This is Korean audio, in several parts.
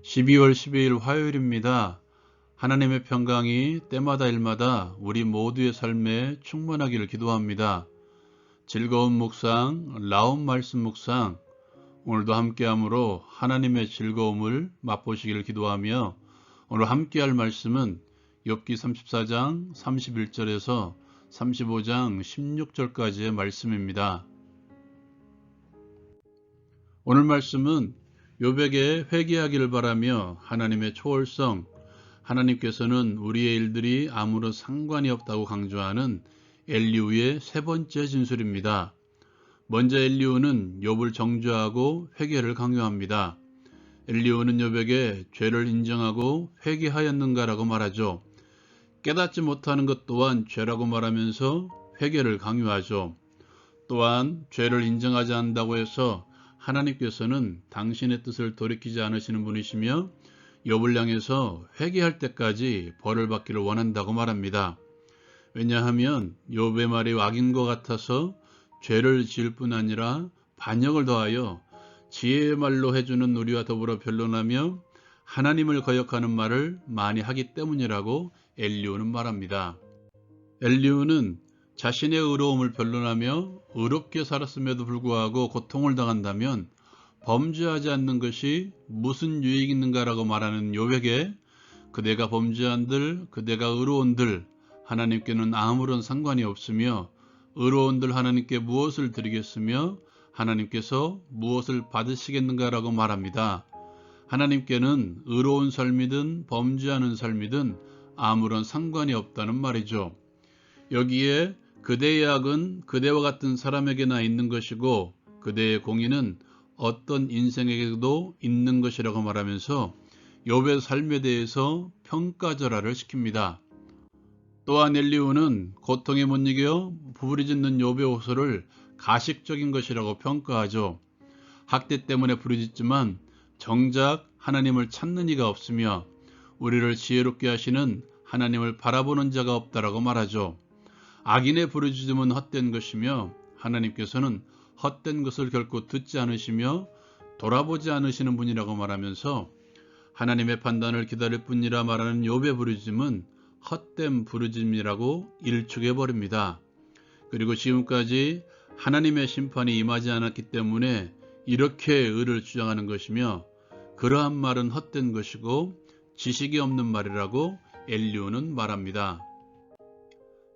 12월 12일 화요일입니다. 하나님의 평강이 때마다 일마다 우리 모두의 삶에 충만하기를 기도합니다. 즐거운 묵상, 나온 말씀 묵상, 오늘도 함께함으로 하나님의 즐거움을 맛보시기를 기도하며 오늘 함께할 말씀은 욥기 34장 31절에서 35장 16절까지의 말씀입니다. 오늘 말씀은 욥에게 회개하기를 바라며 하나님의 초월성, 하나님께서는 우리의 일들이 아무런 상관이 없다고 강조하는 엘리후의 세 번째 진술입니다. 먼저 엘리후는 욥을 정죄하고 회개를 강요합니다. 엘리후는 욥에게 죄를 인정하고 회개하였는가라고 말하죠. 깨닫지 못하는 것 또한 죄라고 말하면서 회개를 강요하죠. 또한 죄를 인정하지 않는다고 해서 하나님께서는 당신의 뜻을 돌이키지 않으시는 분이시며 욥을 향해서 회개할 때까지 벌을 받기를 원한다고 말합니다. 왜냐하면 욥의 말이 악인 것 같아서 죄를 지을 뿐 아니라 반역을 더하여 지혜의 말로 해주는 우리와 더불어 변론하며 하나님을 거역하는 말을 많이 하기 때문이라고 엘리후는 말합니다. 엘리후는 자신의 의로움을 변론하며 의롭게 살았음에도 불구하고 고통을 당한다면 범죄하지 않는 것이 무슨 유익이 있는가라고 말하는 욥에게 그대가 범죄한들, 그대가 의로운들 하나님께는 아무런 상관이 없으며 의로운들 하나님께 무엇을 드리겠으며 하나님께서 무엇을 받으시겠는가라고 말합니다. 하나님께는 의로운 삶이든 범죄하는 삶이든 아무런 상관이 없다는 말이죠. 여기에 그대의 악은 그대와 같은 사람에게나 있는 것이고 그대의 공의는 어떤 인생에게도 있는 것이라고 말하면서 욥의 삶에 대해서 평가절하를 시킵니다. 또한 엘리후는 고통에 못 이겨 부르짖는 욥의 호소를 가식적인 것이라고 평가하죠. 학대 때문에 부르짖지만 정작 하나님을 찾는 이가 없으며 우리를 지혜롭게 하시는 하나님을 바라보는 자가 없다라고 말하죠. 악인의 부르짖음은 헛된 것이며 하나님께서는 헛된 것을 결코 듣지 않으시며 돌아보지 않으시는 분이라고 말하면서 하나님의 판단을 기다릴 뿐이라 말하는 욥의 부르짖음은 헛된 부르짖음이라고 일축해버립니다. 그리고 지금까지 하나님의 심판이 임하지 않았기 때문에 이렇게 의를 주장하는 것이며 그러한 말은 헛된 것이고 지식이 없는 말이라고 엘리후는 말합니다.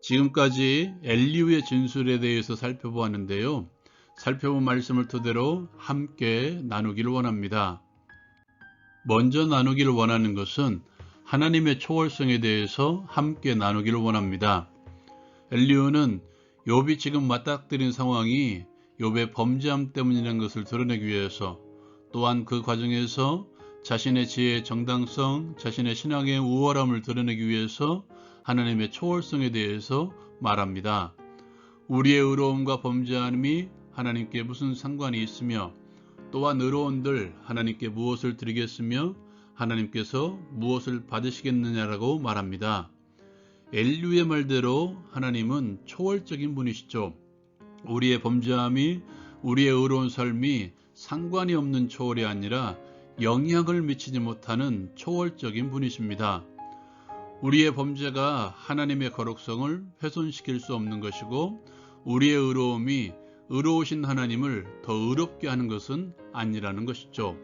지금까지 엘리후의 진술에 대해서 살펴보았는데요. 살펴본 말씀을 토대로 함께 나누기를 원합니다. 먼저 나누기를 원하는 것은 하나님의 초월성에 대해서 함께 나누기를 원합니다. 엘리후는 욥이 지금 맞닥뜨린 상황이 욥의 범죄함 때문이라는 것을 드러내기 위해서 또한 그 과정에서 자신의 지혜의 정당성, 자신의 신앙의 우월함을 드러내기 위해서 하나님의 초월성에 대해서 말합니다. 우리의 의로움과 범죄함이 하나님께 무슨 상관이 있으며 또한 의로운들 하나님께 무엇을 드리겠으며 하나님께서 무엇을 받으시겠느냐라고 말합니다. 엘리후의 말대로 하나님은 초월적인 분이시죠. 우리의 범죄함이 우리의 의로운 삶이 상관이 없는 초월이 아니라 영향을 미치지 못하는 초월적인 분이십니다. 우리의 범죄가 하나님의 거룩성을 훼손시킬 수 없는 것이고 우리의 의로움이 의로우신 하나님을 더 의롭게 하는 것은 아니라는 것이죠.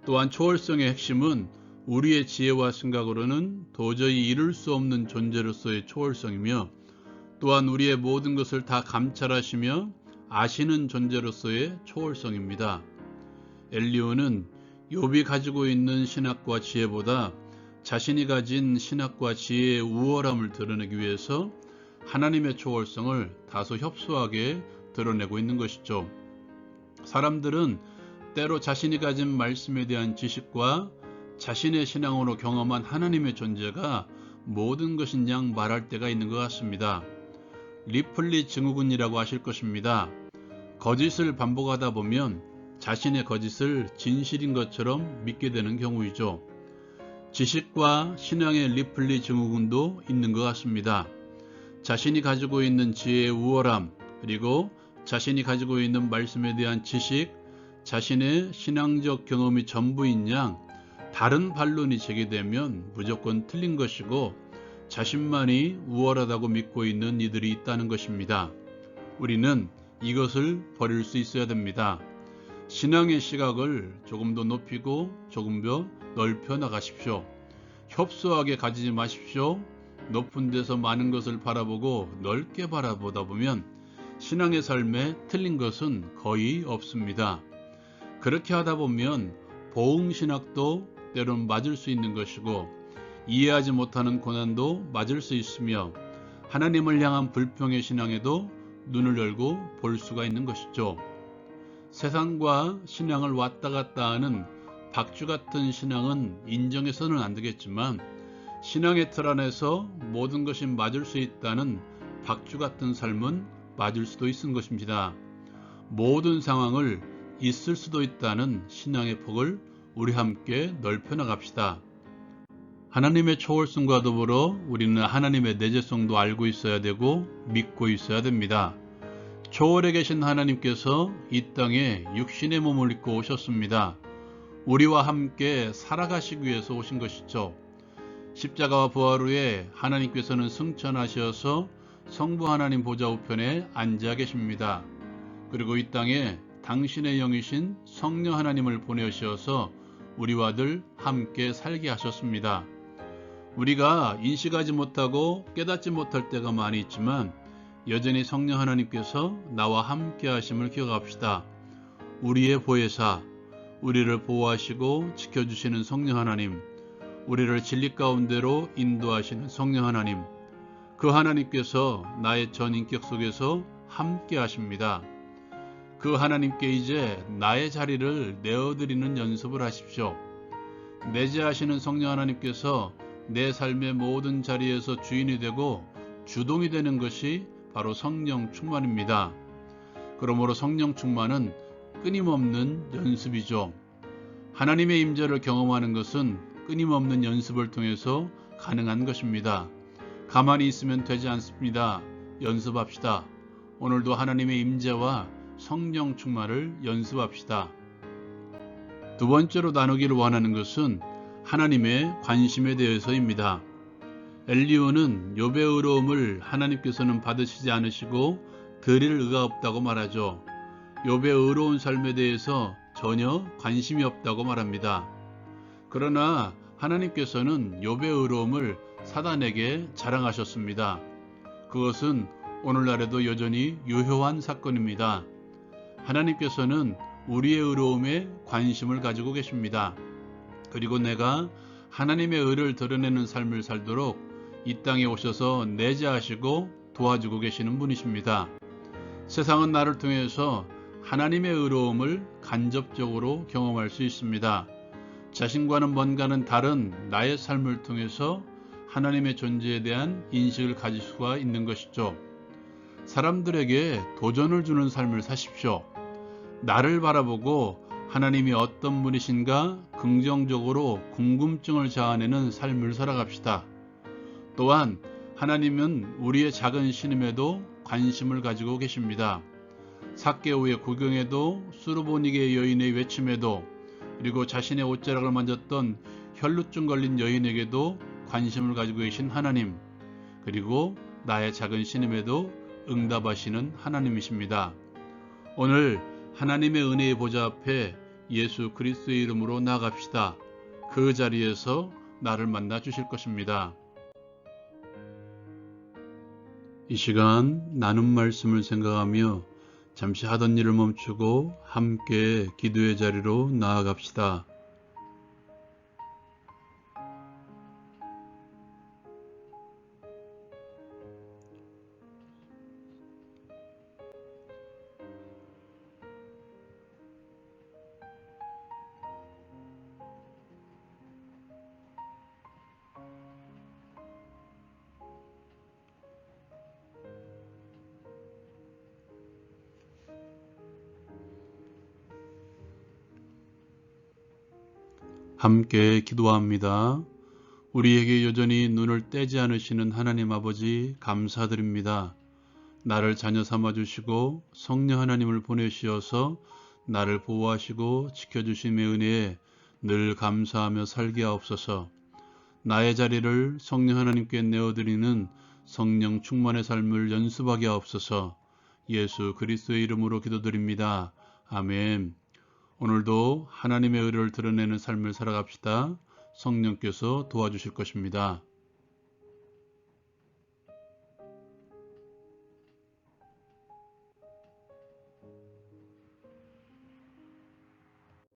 또한 초월성의 핵심은 우리의 지혜와 생각으로는 도저히 이룰 수 없는 존재로서의 초월성이며 또한 우리의 모든 것을 다 감찰하시며 아시는 존재로서의 초월성입니다. 엘리후는 욥이 가지고 있는 신학과 지혜보다 자신이 가진 신학과 지혜의 우월함을 드러내기 위해서 하나님의 초월성을 다소 협소하게 드러내고 있는 것이죠. 사람들은 때로 자신이 가진 말씀에 대한 지식과 자신의 신앙으로 경험한 하나님의 존재가 모든 것인 양 말할 때가 있는 것 같습니다. 리플리 증후군이라고 하실 것입니다. 거짓을 반복하다 보면 자신의 거짓을 진실인 것처럼 믿게 되는 경우이죠. 지식과 신앙의 리플리 증후군도 있는 것 같습니다. 자신이 가지고 있는 지혜의 우월함, 그리고 자신이 가지고 있는 말씀에 대한 지식, 자신의 신앙적 경험이 전부인 양 다른 반론이 제기되면 무조건 틀린 것이고 자신만이 우월하다고 믿고 있는 이들이 있다는 것입니다. 우리는 이것을 버릴 수 있어야 됩니다. 신앙의 시각을 조금 더 높이고 조금 더 넓혀 나가십시오. 협소하게 가지지 마십시오. 높은 데서 많은 것을 바라보고 넓게 바라보다 보면 신앙의 삶에 틀린 것은 거의 없습니다. 그렇게 하다 보면 보응신학도 때론 맞을 수 있는 것이고 이해하지 못하는 고난도 맞을 수 있으며 하나님을 향한 불평의 신앙에도 눈을 열고 볼 수가 있는 것이죠. 세상과 신앙을 왔다 갔다 하는 박쥐 같은 신앙은 인정해서는 안 되겠지만 신앙의 틀 안에서 모든 것이 맞을 수 있다는 박쥐 같은 삶은 맞을 수도 있는 것입니다. 모든 상황을 있을 수도 있다는 신앙의 폭을 우리 함께 넓혀 나갑시다. 하나님의 초월성과 더불어 우리는 하나님의 내재성도 알고 있어야 되고 믿고 있어야 됩니다. 초월에 계신 하나님께서 이 땅에 육신의 몸을 입고 오셨습니다. 우리와 함께 살아가시기 위해서 오신 것이죠. 십자가와 부활 후에 하나님께서는 승천하셔서 성부 하나님 보좌 우편에 앉아 계십니다. 그리고 이 땅에 당신의 영이신 성령 하나님을 보내셔서 우리와 늘 함께 살게 하셨습니다. 우리가 인식하지 못하고 깨닫지 못할 때가 많이 있지만 여전히 성령 하나님께서 나와 함께 하심을 기억합시다. 우리의 보혜사, 우리를 보호하시고 지켜주시는 성령 하나님, 우리를 진리 가운데로 인도하시는 성령 하나님, 그 하나님께서 나의 전 인격 속에서 함께 하십니다. 그 하나님께 이제 나의 자리를 내어드리는 연습을 하십시오. 내재하시는 성령 하나님께서 내 삶의 모든 자리에서 주인이 되고 주동이 되는 것이 바로 성령 충만입니다. 그러므로 성령 충만은 끊임없는 연습이죠. 하나님의 임재를 경험하는 것은 끊임없는 연습을 통해서 가능한 것입니다. 가만히 있으면 되지 않습니다. 연습합시다. 오늘도 하나님의 임재와 성령 충만을 연습합시다. 두 번째로 나누기를 원하는 것은 하나님의 관심에 대해서입니다. 엘리후는 욥의 의로움을 하나님께서는 받으시지 않으시고 드릴 의가 없다고 말하죠. 욥의 의로운 삶에 대해서 전혀 관심이 없다고 말합니다. 그러나 하나님께서는 욥의 의로움을 사단에게 자랑하셨습니다. 그것은 오늘날에도 여전히 유효한 사건입니다. 하나님께서는 우리의 의로움에 관심을 가지고 계십니다. 그리고 내가 하나님의 의를 드러내는 삶을 살도록 이 땅에 오셔서 내재하시고 도와주고 계시는 분이십니다. 세상은 나를 통해서 하나님의 의로움을 간접적으로 경험할 수 있습니다. 자신과는 뭔가는 다른 나의 삶을 통해서 하나님의 존재에 대한 인식을 가질 수가 있는 것이죠. 사람들에게 도전을 주는 삶을 사십시오. 나를 바라보고 하나님이 어떤 분이신가 긍정적으로 궁금증을 자아내는 삶을 살아갑시다. 또한 하나님은 우리의 작은 신임에도 관심을 가지고 계십니다. 삭개오의 구경에도 수르보니게 여인의 외침에도 그리고 자신의 옷자락을 만졌던 혈루증 걸린 여인에게도 관심을 가지고 계신 하나님, 그리고 나의 작은 신임에도 응답하시는 하나님이십니다. 오늘 하나님의 은혜의 보좌 앞에 예수 그리스도의 이름으로 나아갑시다. 그 자리에서 나를 만나 주실 것입니다. 이 시간 나눈 말씀을 생각하며 잠시 하던 일을 멈추고 함께 기도의 자리로 나아갑시다. 함께 기도합니다. 우리에게 여전히 눈을 떼지 않으시는 하나님 아버지 감사드립니다. 나를 자녀 삼아주시고 성령 하나님을 보내시어서 나를 보호하시고 지켜주심의 은혜에 늘 감사하며 살게 하옵소서. 나의 자리를 성령 하나님께 내어드리는 성령 충만의 삶을 연습하게 하옵소서. 예수 그리스도의 이름으로 기도드립니다. 아멘. 오늘도 하나님의 의를 드러내는 삶을 살아갑시다. 성령께서 도와주실 것입니다.